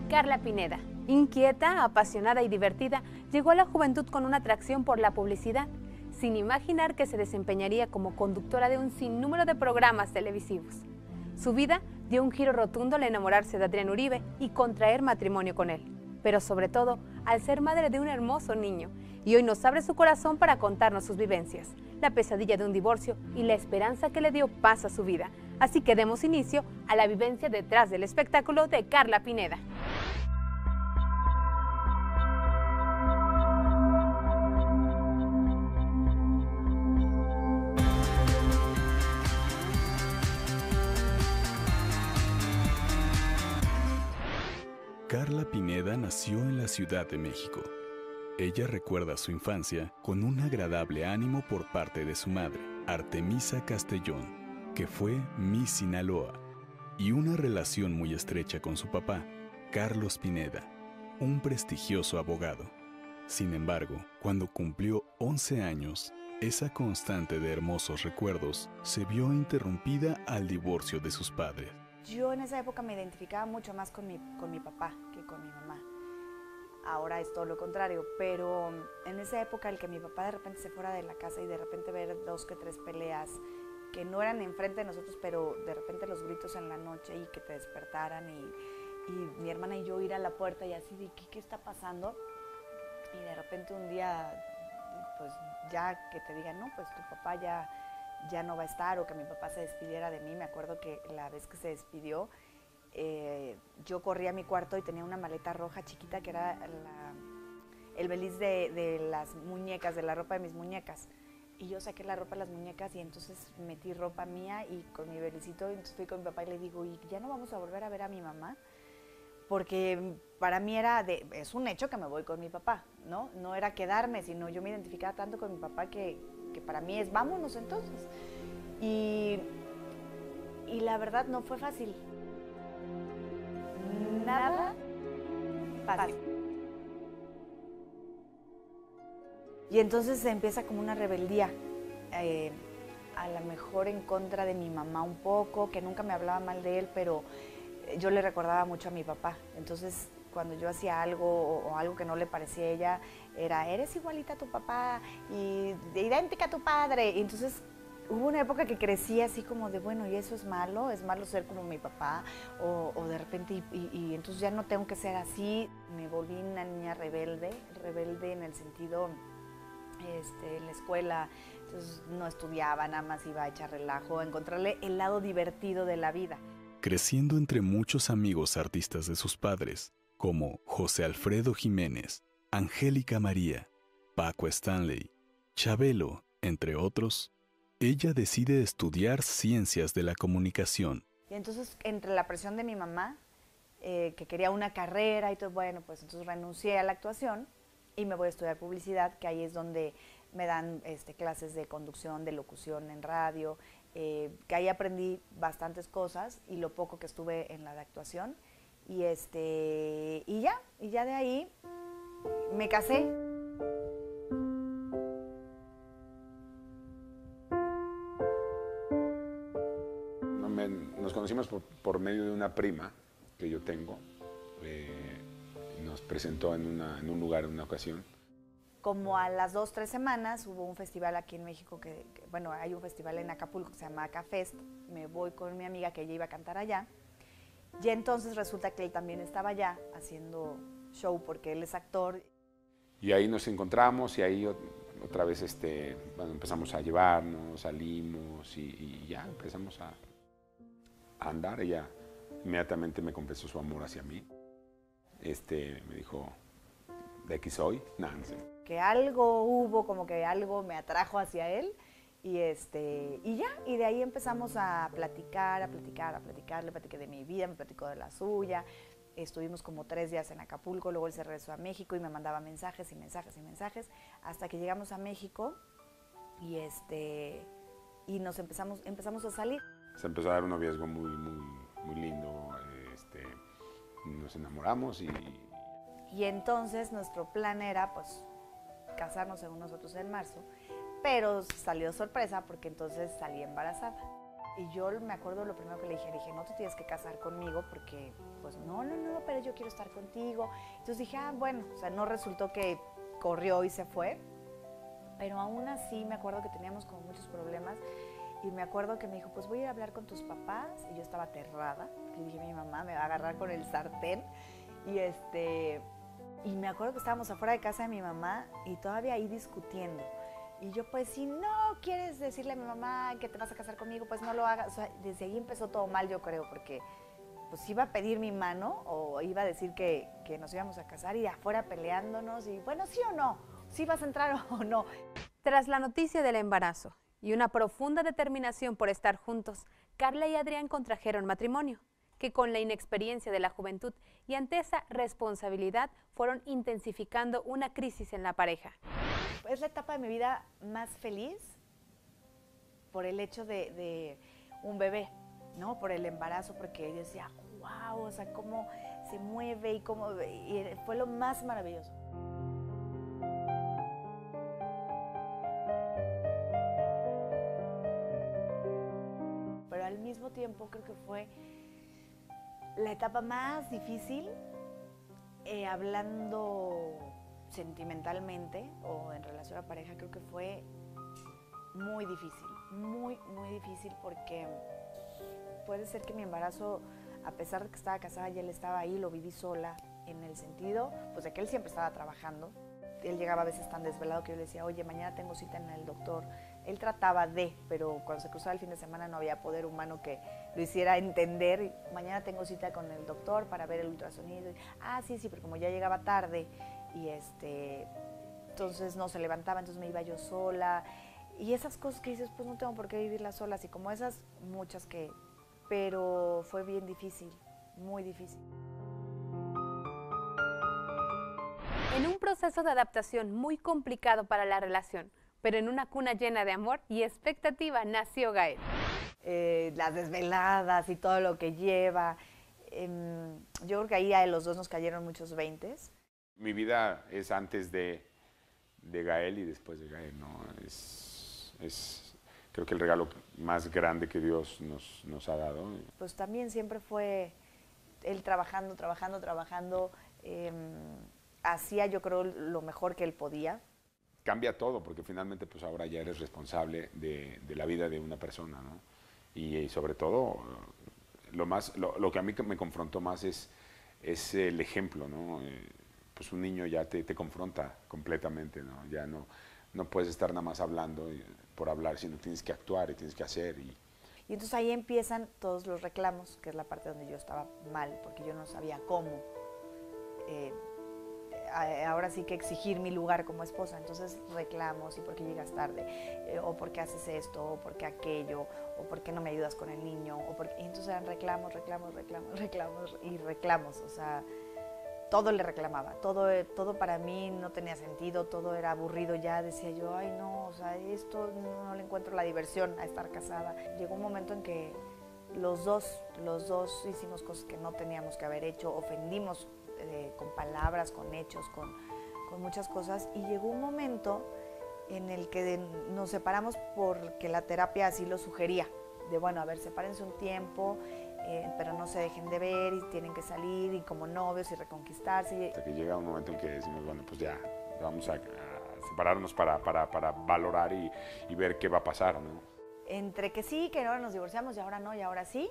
Carla Pineda, inquieta, apasionada y divertida, llegó a la juventud con una atracción por la publicidad, sin imaginar que se desempeñaría como conductora de un sinnúmero de programas televisivos. Su vida dio un giro rotundo al enamorarse de Adrián Uribe y contraer matrimonio con él, pero sobre todo al ser madre de un hermoso niño, y hoy nos abre su corazón para contarnos sus vivencias, la pesadilla de un divorcio y la esperanza que le dio paz a su vida. Así que demos inicio a la vivencia detrás del espectáculo de Carla Pineda. Carla Pineda nació en la Ciudad de México. Ella recuerda su infancia con un agradable ánimo por parte de su madre, Artemisa Castellón, que fue Miss Sinaloa, y una relación muy estrecha con su papá, Carlos Pineda, un prestigioso abogado. Sin embargo, cuando cumplió 11 años, esa constante de hermosos recuerdos se vio interrumpida al divorcio de sus padres. Yo en esa época me identificaba mucho más con mi papá que con mi mamá. Ahora es todo lo contrario, pero en esa época el que mi papá de repente se fuera de la casa y de repente ver 2 que 3 peleas que no eran enfrente de nosotros, pero de repente los gritos en la noche y que te despertaran y mi hermana y yo ir a la puerta y así de ¿qué está pasando? Y de repente un día, pues ya que te digan, no, pues tu papá ya no va a estar, o que mi papá se despidiera de mí. Me acuerdo que la vez que se despidió, yo corrí a mi cuarto y tenía una maleta roja chiquita que era el beliz de las muñecas, de la ropa de mis muñecas. Y yo saqué la ropa de las muñecas y entonces metí ropa mía y con mi belicito, y entonces fui con mi papá y le digo, ¿y ya no vamos a volver a ver a mi mamá? Porque para mí es un hecho que me voy con mi papá, ¿no? No era quedarme, sino yo me identificaba tanto con mi papá que para mí es vámonos entonces. Y la verdad no fue fácil. Nada fácil. Y entonces se empieza como una rebeldía, a lo mejor en contra de mi mamá un poco, que nunca me hablaba mal de él, pero yo le recordaba mucho a mi papá. Entonces cuando yo hacía algo o algo que no le parecía a ella, eres igualita a tu papá y idéntica a tu padre. Y entonces hubo una época que crecí así como de, bueno, ¿y eso es malo ser como mi papá? O de repente, y entonces ya no tengo que ser así. Me volví una niña rebelde en el sentido, en la escuela, entonces no estudiaba, nada más iba a echar relajo, a encontrarle el lado divertido de la vida. Creciendo entre muchos amigos artistas de sus padres, como José Alfredo Jiménez, Angélica María, Paco Stanley, Chabelo, entre otros, ella decide estudiar Ciencias de la Comunicación. Y entonces, entre la presión de mi mamá, que quería una carrera y todo, bueno, pues entonces renuncié a la actuación y me voy a estudiar publicidad, que ahí es donde me dan clases de conducción, de locución en radio, que ahí aprendí bastantes cosas y lo poco que estuve en la de actuación. Y ya de ahí me casé. Nos conocimos por medio de una prima que yo tengo. Nos presentó en un lugar, en una ocasión. Como a las 2, 3 semanas hubo un festival aquí en México, bueno, hay un festival en Acapulco que se llama Acafest. Me voy con mi amiga que ella iba a cantar allá. Y entonces resulta que él también estaba allá haciendo show porque él es actor. Y ahí nos encontramos y ahí otra vez empezamos a llevarnos, salimos y ya empezamos a andar. Ella inmediatamente me confesó su amor hacia mí. Me dijo, ¿de aquí soy? No sé. Que algo hubo, como que algo me atrajo hacia él. Y ya, y de ahí empezamos a platicar, le platiqué de mi vida, me platicó de la suya. Estuvimos como 3 días en Acapulco, luego él se regresó a México y me mandaba mensajes, hasta que llegamos a México y nos empezamos a salir. Se empezó a dar un noviazgo muy, muy, muy lindo, nos enamoramos y entonces nuestro plan era, pues, casarnos según nosotros en marzo, pero salió sorpresa porque entonces salí embarazada. Y yo me acuerdo lo primero que le dije, no te tienes que casar conmigo porque, pues no, pero yo quiero estar contigo. Entonces dije, bueno, o sea, no resultó que corrió y se fue, pero aún así me acuerdo que teníamos como muchos problemas y me acuerdo que me dijo, pues voy a ir a hablar con tus papás, y yo estaba aterrada, porque dije, mi mamá me va a agarrar con el sartén, y me acuerdo que estábamos afuera de casa de mi mamá y todavía ahí discutiendo. Y yo, pues, si no quieres decirle a mi mamá que te vas a casar conmigo, pues no lo hagas. O sea, desde ahí empezó todo mal, yo creo, porque pues iba a pedir mi mano o iba a decir que nos íbamos a casar y afuera peleándonos y, bueno, sí o no, sí vas a entrar o no. Tras la noticia del embarazo y una profunda determinación por estar juntos, Carla y Adrián contrajeron matrimonio, que con la inexperiencia de la juventud y ante esa responsabilidad fueron intensificando una crisis en la pareja. Es la etapa de mi vida más feliz por el hecho de un bebé, ¿no? Por el embarazo, porque yo decía, wow, o sea, cómo se mueve y fue lo más maravilloso. Pero al mismo tiempo creo que fue la etapa más difícil, hablando sentimentalmente o en relación a pareja, creo que fue muy difícil, muy difícil, porque puede ser que mi embarazo, a pesar de que estaba casada, ya él estaba ahí, lo viví sola, en el sentido pues de que él siempre estaba trabajando. Él llegaba a veces tan desvelado que yo le decía, oye, mañana tengo cita en el doctor. Él trataba pero cuando se cruzaba el fin de semana no había poder humano que lo hiciera entender. Mañana tengo cita con el doctor para ver el ultrasonido. Sí, pero como ya llegaba tarde y entonces no se levantaba, entonces me iba yo sola. Y esas cosas que dices, pues no tengo por qué vivirlas solas. Y como esas, muchas pero fue bien difícil, muy difícil. En un proceso de adaptación muy complicado para la relación, pero en una cuna llena de amor y expectativa, nació Gael. Las desveladas y todo lo que lleva. Yo creo que ahí a los dos nos cayeron muchos 20s. Mi vida es antes de Gael y después de Gael, ¿no? Creo que el regalo más grande que Dios nos ha dado. Pues también siempre fue él trabajando. Hacía, yo creo, lo mejor que él podía. Cambia todo, porque finalmente pues ahora ya eres responsable de la vida de una persona, ¿no? Y sobre todo, lo que a mí me confrontó más es el ejemplo, ¿no? Pues un niño ya te confronta completamente, ¿no? Ya no puedes estar nada más hablando por hablar, sino tienes que actuar y tienes que hacer. Y entonces ahí empiezan todos los reclamos, que es la parte donde yo estaba mal, porque yo no sabía cómo. Ahora sí que exigir mi lugar como esposa, entonces reclamos, y por qué llegas tarde, o por qué haces esto, o por qué aquello, o por qué no me ayudas con el niño, y entonces eran reclamos, o sea, todo le reclamaba, todo para mí no tenía sentido, todo era aburrido ya, decía yo, ay no, o sea, esto no le encuentro la diversión a estar casada. Llegó un momento en que los dos hicimos cosas que no teníamos que haber hecho, ofendimos con palabras, con hechos, con muchas cosas, y llegó un momento en el que nos separamos porque la terapia así lo sugería, de bueno, a ver, sepárense un tiempo, pero no se dejen de ver y tienen que salir y como novios y reconquistarse. Hasta que llega un momento en que decimos, bueno, pues ya, vamos a separarnos para valorar y ver qué va a pasar, ¿no? Entre que sí, que ahora nos divorciamos y ahora no, y ahora sí,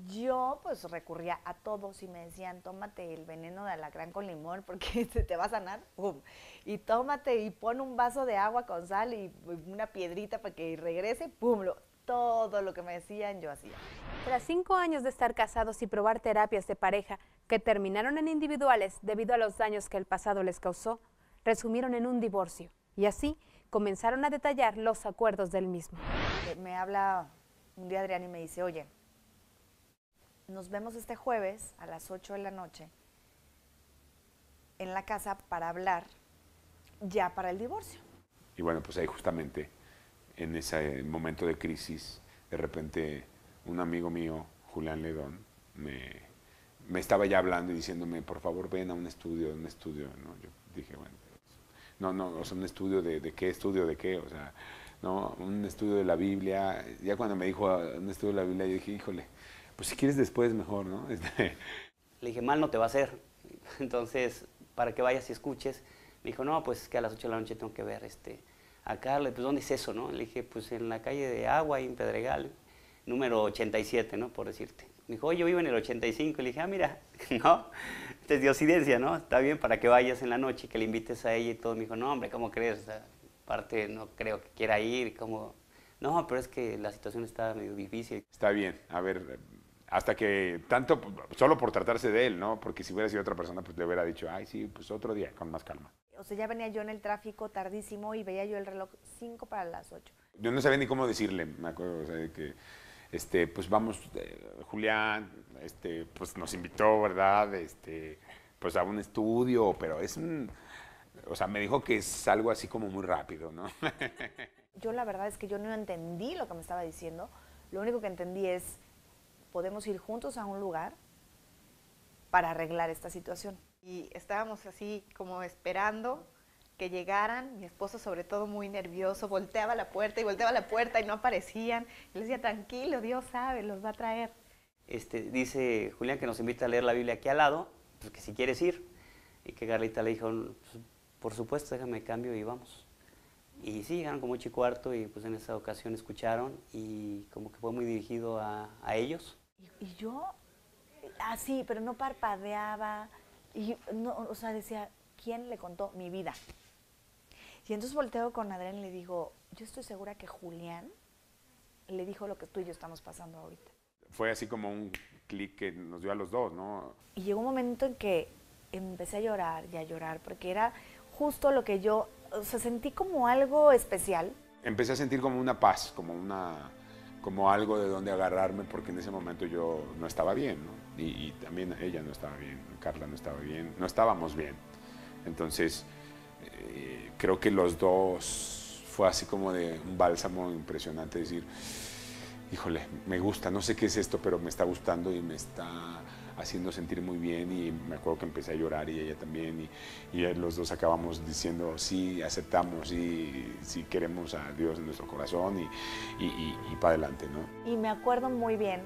yo pues recurría a todos y me decían, tómate el veneno de alacrán con limón porque se te va a sanar, ¡pum! Y tómate y pon un vaso de agua con sal y una piedrita para que regrese, ¡pum! Todo lo que me decían yo hacía. Tras 5 años de estar casados y probar terapias de pareja que terminaron en individuales debido a los daños que el pasado les causó, resumieron en un divorcio y así comenzaron a detallar los acuerdos del mismo. Me habla un día Adrián y me dice, oye, nos vemos este jueves a las 8 de la noche en la casa para hablar ya para el divorcio. Y bueno, pues ahí justamente en ese momento de crisis, de repente un amigo mío, Julián Ledón, me estaba ya hablando y diciéndome, por favor ven a un estudio, ¿no? Yo dije, bueno, no, o sea, un estudio de qué, o sea, ¿no? Un estudio de la Biblia. Ya cuando me dijo un estudio de la Biblia, yo dije, híjole, pues si quieres después mejor, ¿no? Le dije, mal no te va a hacer. Entonces, para que vayas y escuches. Me dijo, no, pues es que a las 8 de la noche tengo que ver a Carla. Pues, ¿dónde es eso, no? Le dije, pues en la calle de Agua, en Pedregal, número 87, ¿no? Por decirte. Me dijo, oye, yo vivo en el 85. Le dije, mira, no, es diosidencia, ¿no? Está bien para que vayas en la noche y que le invites a ella y todo. Me dijo, no, hombre, ¿cómo crees? O sea, aparte, no creo que quiera ir. ¿Cómo? No, pero es que la situación está medio difícil. Está bien, a ver, hasta que tanto, solo por tratarse de él, ¿no? Porque si hubiera sido otra persona, pues le hubiera dicho, ay, sí, pues otro día, con más calma. O sea, ya venía yo en el tráfico tardísimo y veía yo el reloj 5 para las 8. Yo no sabía ni cómo decirle, me acuerdo, o sea, de que, pues vamos, Julián, pues nos invitó, ¿verdad? Pues a un estudio, pero o sea, me dijo que es algo así como muy rápido, ¿no? Yo la verdad es que yo no entendí lo que me estaba diciendo. Lo único que entendí es, podemos ir juntos a un lugar para arreglar esta situación. Y estábamos así como esperando que llegaran, mi esposo sobre todo muy nervioso, volteaba la puerta y no aparecían. Yo le decía, tranquilo, Dios sabe, los va a traer. Dice Julián que nos invita a leer la Biblia aquí al lado, pues que si quieres ir. Y que Carlita le dijo, pues, por supuesto, déjame cambio y vamos. Y sí, llegaron como 8:15 y pues en esa ocasión escucharon y como que fue muy dirigido a ellos. Y yo, así, pero no parpadeaba. Y no, o sea, decía, ¿quién le contó mi vida? Y entonces volteo con Adrián y le digo, yo estoy segura que Julián le dijo lo que tú y yo estamos pasando ahorita. Fue así como un clic que nos dio a los dos, ¿no? Y llegó un momento en que empecé a llorar y a llorar, porque era justo lo que yo, o sea, sentí como algo especial. Empecé a sentir como una paz, como algo de donde agarrarme, porque en ese momento yo no estaba bien, ¿no? Y también ella no estaba bien, Carla no estaba bien, no estábamos bien. Entonces, creo que los dos fue así como de un bálsamo impresionante, decir, híjole, me gusta, no sé qué es esto, pero me está gustando y me está haciendo sentir muy bien. Y me acuerdo que empecé a llorar y ella también, y los dos acabamos diciendo, sí, aceptamos, y sí queremos a Dios en nuestro corazón y para adelante, ¿no? Y me acuerdo muy bien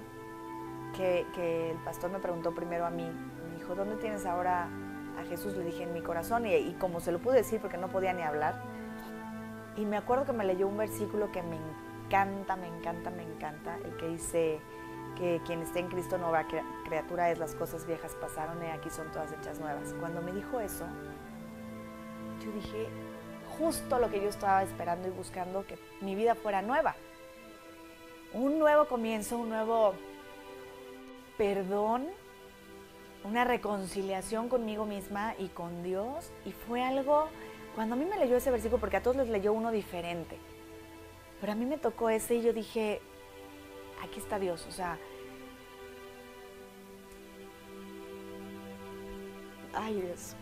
que el pastor me preguntó primero a mí, me dijo, ¿dónde tienes ahora a Jesús? Le dije, en mi corazón, y como se lo pude decir porque no podía ni hablar. Y me acuerdo que me leyó un versículo que me encanta, el que dice que quien esté en Cristo nueva criatura es, las cosas viejas pasaron y aquí son todas hechas nuevas. Cuando me dijo eso, yo dije, justo lo que yo estaba esperando y buscando, que mi vida fuera nueva. Un nuevo comienzo, un nuevo perdón, una reconciliación conmigo misma y con Dios. Y fue algo, cuando a mí me leyó ese versículo, porque a todos les leyó uno diferente, pero a mí me tocó ese y yo dije, aquí está Dios, o sea, ay Dios.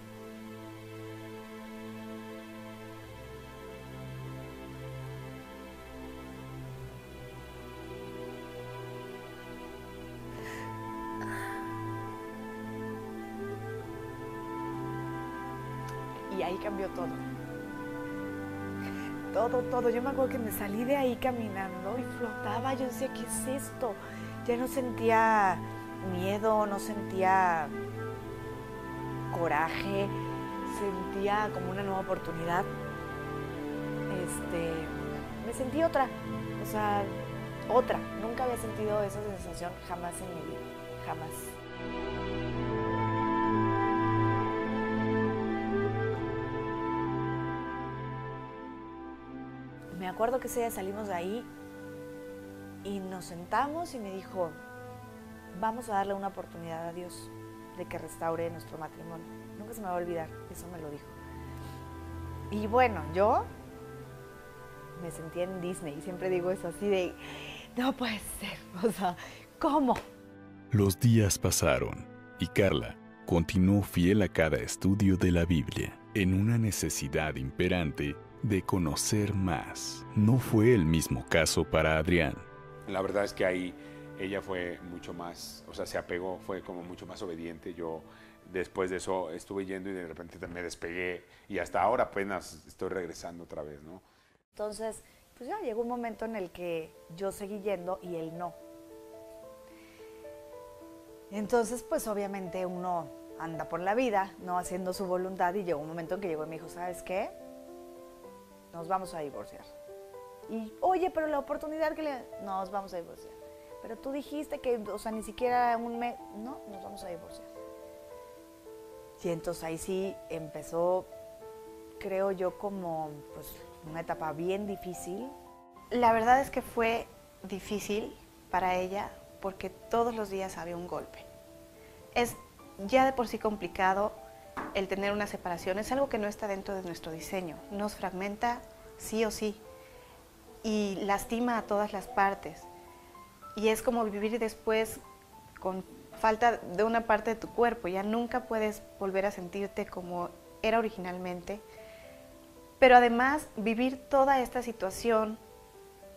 Y ahí cambió todo. Todo. Yo me acuerdo que me salí de ahí caminando y flotaba. Yo decía, ¿qué es esto? Ya no sentía miedo, no sentía coraje, sentía como una nueva oportunidad. Me sentí otra, o sea, otra. Nunca había sentido esa sensación jamás en mi vida, jamás. Me acuerdo que ese día salimos de ahí y nos sentamos y me dijo, vamos a darle una oportunidad a Dios de que restaure nuestro matrimonio. Nunca se me va a olvidar, eso me lo dijo. Y bueno, yo me sentía en Disney, siempre digo eso así de, no puede ser, o sea, ¿cómo? Los días pasaron y Carla continuó fiel a cada estudio de la Biblia, en una necesidad imperante de conocer más. No fue el mismo caso para Adrián. La verdad es que ahí ella fue mucho más, o sea, se apegó, fue como mucho más obediente. Yo después de eso estuve yendo y de repente me despegué y hasta ahora apenas estoy regresando otra vez, ¿no? Entonces, pues ya llegó un momento en el que yo seguí yendo y él no. Entonces, pues obviamente uno anda por la vida, no haciendo su voluntad, y llegó un momento en que llegó y me dijo, ¿sabes qué? Nos vamos a divorciar. Y, oye, pero la oportunidad que le... Nos vamos a divorciar. Pero tú dijiste que, o sea, ni siquiera un mes... No, nos vamos a divorciar. Y entonces ahí sí empezó, creo yo, como pues una etapa bien difícil. La verdad es que fue difícil para ella porque todos los días había un golpe. Es ya de por sí complicado el tener una separación, es algo que no está dentro de nuestro diseño, nos fragmenta sí o sí y lastima a todas las partes. Y es como vivir después con falta de una parte de tu cuerpo, ya nunca puedes volver a sentirte como era originalmente. Pero además vivir toda esta situación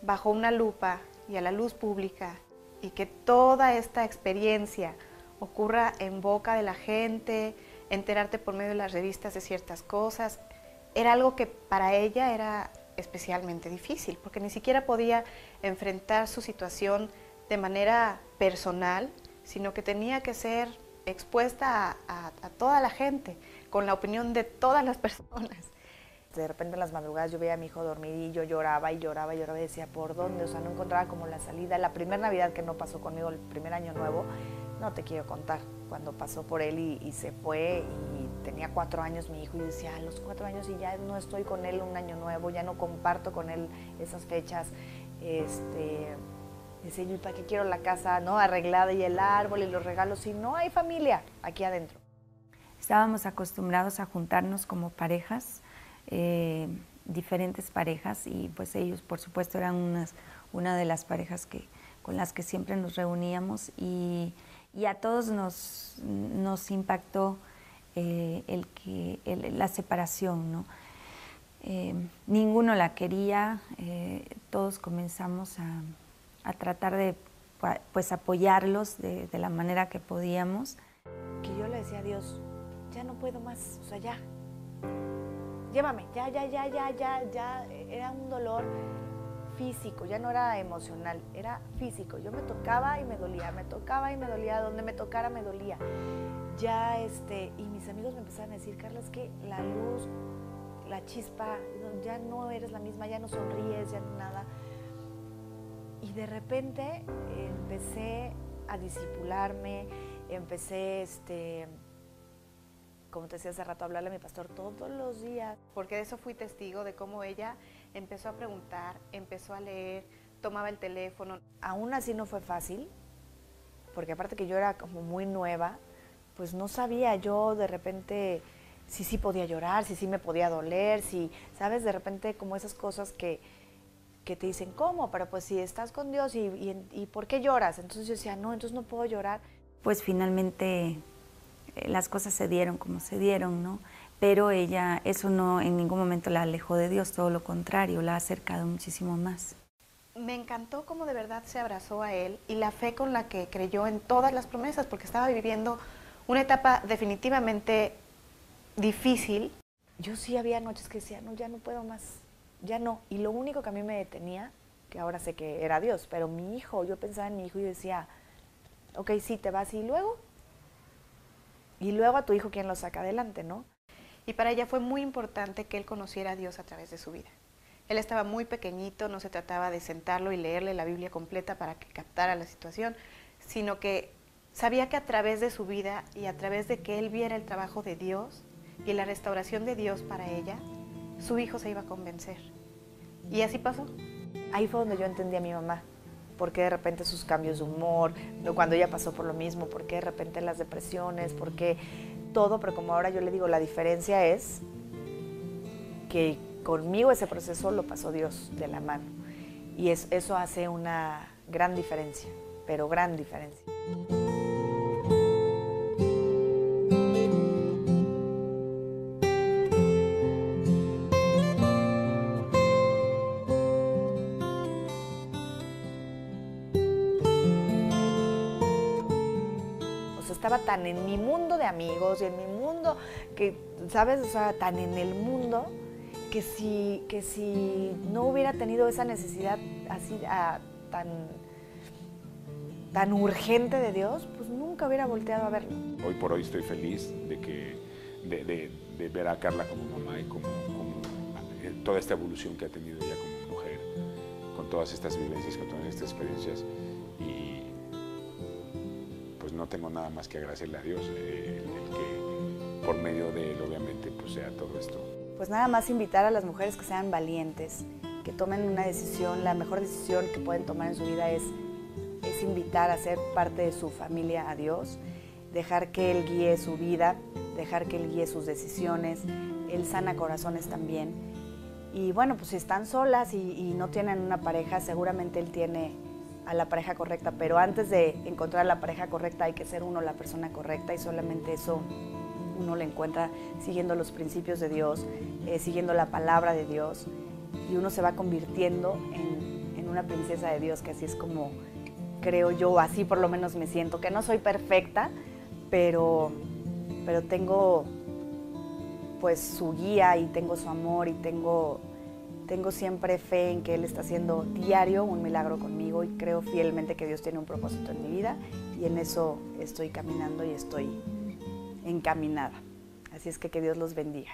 bajo una lupa y a la luz pública y que toda esta experiencia ocurra en boca de la gente, enterarte por medio de las revistas de ciertas cosas, era algo que para ella era especialmente difícil, porque ni siquiera podía enfrentar su situación de manera personal, sino que tenía que ser expuesta a toda la gente, con la opinión de todas las personas. De repente en las madrugadas yo veía a mi hijo dormir y yo lloraba y lloraba y lloraba y decía, ¿por dónde? O sea, no encontraba como la salida. La primera Navidad que no pasó conmigo, el primer año nuevo, no te quiero contar, cuando pasó por él y se fue y tenía 4 años mi hijo y decía, a los 4 años y ya no estoy con él un año nuevo, ya no comparto con él esas fechas, decía yo, ¿y para qué quiero la casa no arreglada y el árbol y los regalos si no hay familia aquí adentro? Estábamos acostumbrados a juntarnos como parejas, diferentes parejas, y pues ellos por supuesto eran una de las parejas con las que siempre nos reuníamos, y a todos nos impactó la separación, ¿no? Ninguno la quería, todos comenzamos a tratar de pues apoyarlos de la manera que podíamos. Que yo le decía a Dios, ya no puedo más, o sea, ya, llévame, ya, era un dolor físico, ya no era emocional, era físico. Yo me tocaba y me dolía, donde me tocara me dolía. Ya, y mis amigos me empezaron a decir, Carla, es que la luz, la chispa, ya no eres la misma, ya no sonríes, ya no nada. Y de repente empecé a discipularme, empecé, como te decía hace rato, a hablarle a mi pastor todos los días. Porque de eso fui testigo, de cómo ella empezó a preguntar, empezó a leer, tomaba el teléfono. Aún así no fue fácil, porque aparte que yo era como muy nueva, pues no sabía yo de repente si sí podía llorar, si sí me podía doler, si, ¿sabes? De repente como esas cosas que te dicen, ¿cómo? Pero pues si estás con Dios, ¿y por qué lloras? Entonces yo decía, no, entonces no puedo llorar. Pues finalmente las cosas se dieron como se dieron, ¿no? Pero ella, eso no en ningún momento la alejó de Dios, todo lo contrario, la ha acercado muchísimo más. Me encantó cómo de verdad se abrazó a él y la fe con la que creyó en todas las promesas, porque estaba viviendo una etapa definitivamente difícil. Yo sí había noches que decía, no, ya no puedo más, ya no. Y lo único que a mí me detenía, que ahora sé que era Dios, pero mi hijo, yo pensaba en mi hijo y decía, ok, sí, te vas, y luego a tu hijo, ¿quién lo saca adelante, no? Y para ella fue muy importante que él conociera a Dios a través de su vida. Él estaba muy pequeñito, no se trataba de sentarlo y leerle la Biblia completa para que captara la situación, sino que sabía que a través de su vida y a través de que él viera el trabajo de Dios y la restauración de Dios para ella, su hijo se iba a convencer. Y así pasó. Ahí fue donde yo entendí a mi mamá, por qué de repente sus cambios de humor, cuando ella pasó por lo mismo, por qué de repente las depresiones, por qué todo, pero como ahora yo le digo, la diferencia es que conmigo ese proceso lo pasó Dios de la mano, y eso hace una gran diferencia, pero gran diferencia. Estaba tan en mi mundo de amigos y en mi mundo que, ¿sabes? O sea, tan en el mundo, que si no hubiera tenido esa necesidad así tan urgente de Dios, pues nunca hubiera volteado a verlo. Hoy por hoy estoy feliz de ver a Carla como mamá y como toda esta evolución que ha tenido ella como mujer, con todas estas vivencias, con todas estas experiencias, y pues no tengo nada más que agradecerle a Dios, el que por medio de él obviamente pues sea todo esto. Pues nada más invitar a las mujeres que sean valientes, que tomen una decisión. La mejor decisión que pueden tomar en su vida es invitar a ser parte de su familia a Dios, dejar que Él guíe su vida, dejar que Él guíe sus decisiones. Él sana corazones también. Y bueno, pues si están solas y no tienen una pareja, seguramente Él tiene a la pareja correcta, pero antes de encontrar a la pareja correcta hay que ser uno la persona correcta, y solamente eso uno lo encuentra siguiendo los principios de Dios, siguiendo la palabra de Dios, y uno se va convirtiendo en una princesa de Dios, que así es como creo yo, así por lo menos me siento, que no soy perfecta, pero tengo pues su guía y tengo su amor y tengo siempre fe en que Él está haciendo diario un milagro conmigo, y creo fielmente que Dios tiene un propósito en mi vida, y en eso estoy caminando y estoy encaminada. Así es que Dios los bendiga.